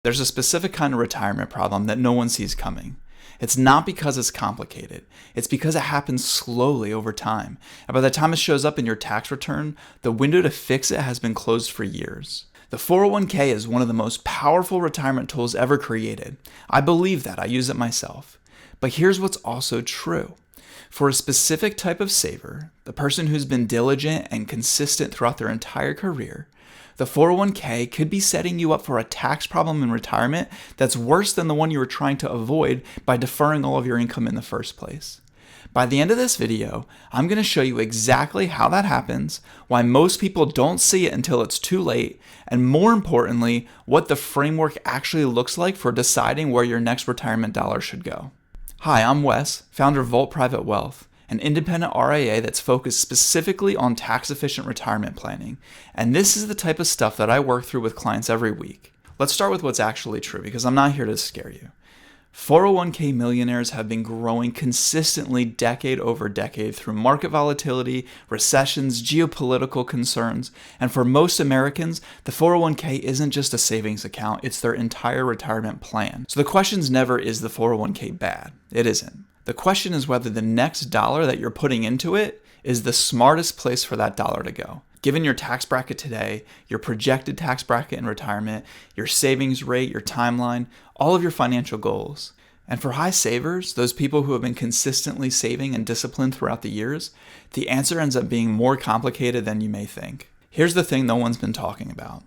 There's a specific kind of retirement problem that no one sees coming. It's not because it's complicated. It's because it happens slowly over time. And by the time it shows up in your tax return, the window to fix it has been closed for years. The 401k is one of the most powerful retirement tools ever created. I believe that. I use it myself. But here's what's also true. For a specific type of saver, the person who's been diligent and consistent throughout their entire career, the 401k could be setting you up for a tax problem in retirement that's worse than the one you were trying to avoid by deferring all of your income in the first place. By the end of this video, I'm going to show you exactly how that happens, why most people don't see it until it's too late, and more importantly, what the framework actually looks like for deciding where your next retirement dollar should go. Hi, I'm Wes, founder of Volt Private Wealth, an independent RIA that's focused specifically on tax-efficient retirement planning. And this is the type of stuff that I work through with clients every week. Let's start with what's actually true, because I'm not here to scare you. 401k millionaires have been growing consistently decade over decade through market volatility, recessions, geopolitical concerns, and for most Americans, the 401k isn't just a savings account, it's their entire retirement plan. So the question's never, is the 401k bad? It isn't. The question is whether the next dollar that you're putting into it is the smartest place for that dollar to go. Given your tax bracket today, your projected tax bracket in retirement, your savings rate, your timeline, all of your financial goals. And for high savers, those people who have been consistently saving and disciplined throughout the years, the answer ends up being more complicated than you may think. Here's the thing no one's been talking about.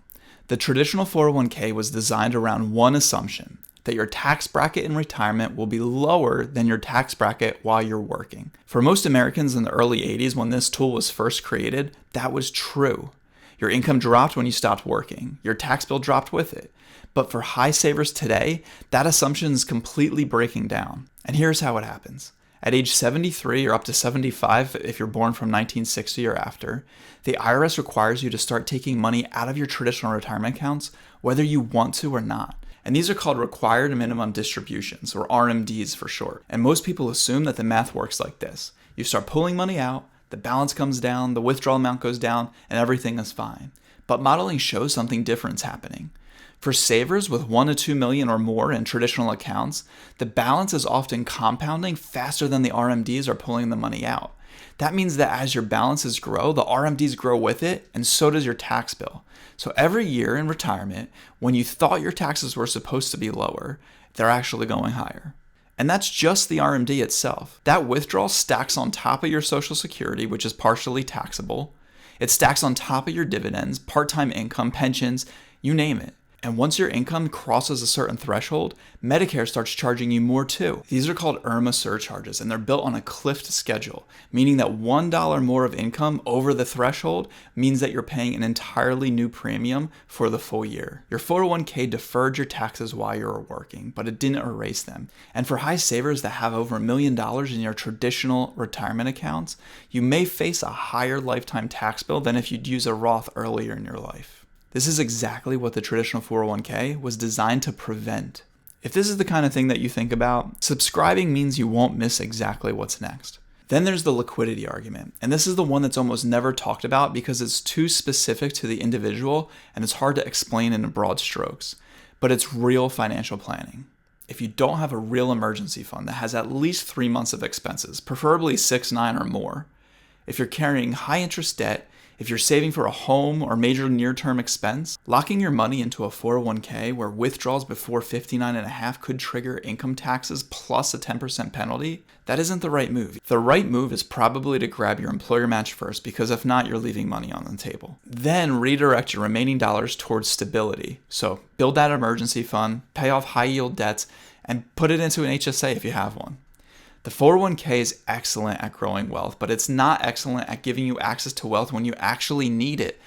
The traditional 401k was designed around one assumption, that your tax bracket in retirement will be lower than your tax bracket while you're working. For most Americans in the early 80s, when this tool was first created, that was true. Your income dropped when you stopped working. Your tax bill dropped with it. But for high savers today, that assumption is completely breaking down. And here's how it happens. At age 73 or up to 75, if you're born from 1960 or after, the IRS requires you to start taking money out of your traditional retirement accounts, whether you want to or not. And these are called required minimum distributions, or RMDs for short. And most people assume that the math works like this. You start pulling money out, the balance comes down, the withdrawal amount goes down, and everything is fine. But modeling shows something different is happening. For savers with 1 to 2 million or more in traditional accounts, the balance is often compounding faster than the RMDs are pulling the money out. That means that as your balances grow, the RMDs grow with it, and so does your tax bill. So every year in retirement, when you thought your taxes were supposed to be lower, they're actually going higher. And that's just the RMD itself. That withdrawal stacks on top of your Social Security, which is partially taxable. It stacks on top of your dividends, part-time income, pensions, you name it. And once your income crosses a certain threshold, Medicare starts charging you more too. These are called IRMAA surcharges, and they're built on a cliffed schedule, meaning that $1 more of income over the threshold means that you're paying an entirely new premium for the full year. Your 401k deferred your taxes while you were working, but it didn't erase them. And for high savers that have over $1 million in your traditional retirement accounts, you may face a higher lifetime tax bill than if you'd use a Roth earlier in your life. This is exactly what the traditional 401k was designed to prevent. If this is the kind of thing that you think about, subscribing means you won't miss exactly what's next. Then there's the liquidity argument, and this is the one that's almost never talked about because it's too specific to the individual and it's hard to explain in broad strokes, but it's real financial planning. If you don't have a real emergency fund that has at least 3 months of expenses, preferably 6, 9 or more, if you're carrying high interest debt, if you're saving for a home or major near-term expense, locking your money into a 401k where withdrawals before 59.5 could trigger income taxes plus a 10% penalty, that isn't the right move. The right move is probably to grab your employer match first, because if not, you're leaving money on the table. Then redirect your remaining dollars towards stability. So build that emergency fund, pay off high-yield debts, and put it into an HSA if you have one. The 401k is excellent at growing wealth, but it's not excellent at giving you access to wealth when you actually need it.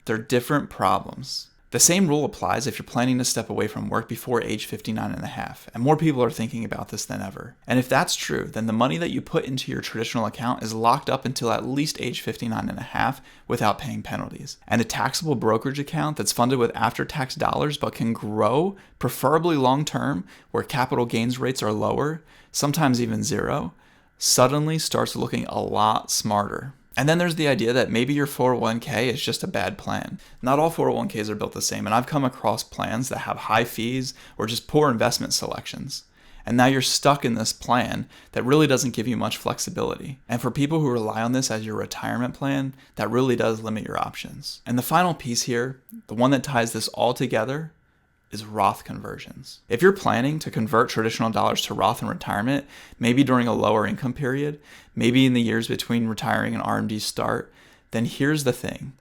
They're different problems. The same rule applies if you're planning to step away from work before age 59.5, and more people are thinking about this than ever. And if that's true, then the money that you put into your traditional account is locked up until at least age 59.5 without paying penalties. And a taxable brokerage account that's funded with after-tax dollars but can grow, preferably long-term, where capital gains rates are lower, sometimes even zero, suddenly starts looking a lot smarter. And then there's the idea that maybe your 401k is just a bad plan. Not all 401ks are built the same, and I've come across plans that have high fees or just poor investment selections. And now you're stuck in this plan that really doesn't give you much flexibility. And for people who rely on this as your retirement plan, that really does limit your options. And the final piece here, the one that ties this all together, is Roth conversions. If you're planning to convert traditional dollars to Roth in retirement, maybe during a lower income period, maybe in the years between retiring and RMD start, then here's the thing.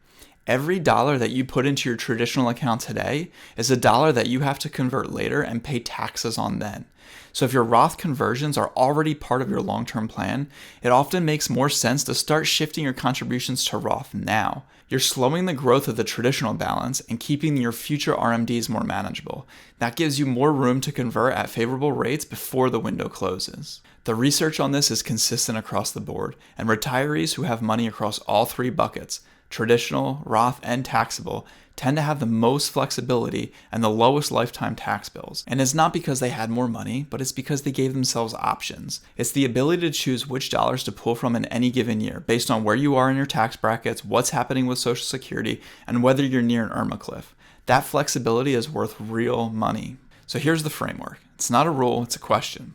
Every dollar that you put into your traditional account today is a dollar that you have to convert later and pay taxes on then. So if your Roth conversions are already part of your long-term plan, it often makes more sense to start shifting your contributions to Roth now. You're slowing the growth of the traditional balance and keeping your future RMDs more manageable. That gives you more room to convert at favorable rates before the window closes. The research on this is consistent across the board, and retirees who have money across all three buckets, traditional, Roth, and taxable, tend to have the most flexibility and the lowest lifetime tax bills. And it's not because they had more money, but it's because they gave themselves options. It's the ability to choose which dollars to pull from in any given year, based on where you are in your tax brackets, what's happening with Social Security, and whether you're near an IRMAA cliff. That flexibility is worth real money. So here's the framework. It's not a rule, it's a question.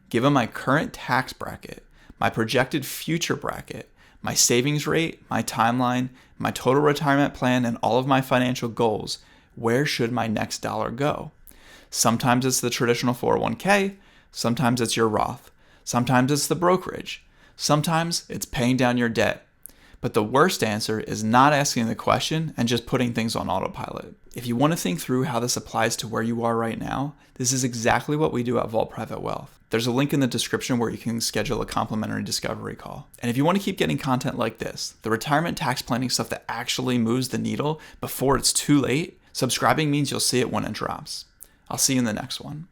Given my current tax bracket, my projected future bracket, my savings rate, my timeline, my total retirement plan, and all of my financial goals, where should my next dollar go? Sometimes it's the traditional 401k, sometimes it's your Roth, sometimes it's the brokerage, sometimes it's paying down your debt. But the worst answer is not asking the question and just putting things on autopilot. If you want to think through how this applies to where you are right now, this is exactly what we do at Vault Private Wealth. There's a link in the description where you can schedule a complimentary discovery call. And if you want to keep getting content like this, the retirement tax planning stuff that actually moves the needle before it's too late, subscribing means you'll see it when it drops. I'll see you in the next one.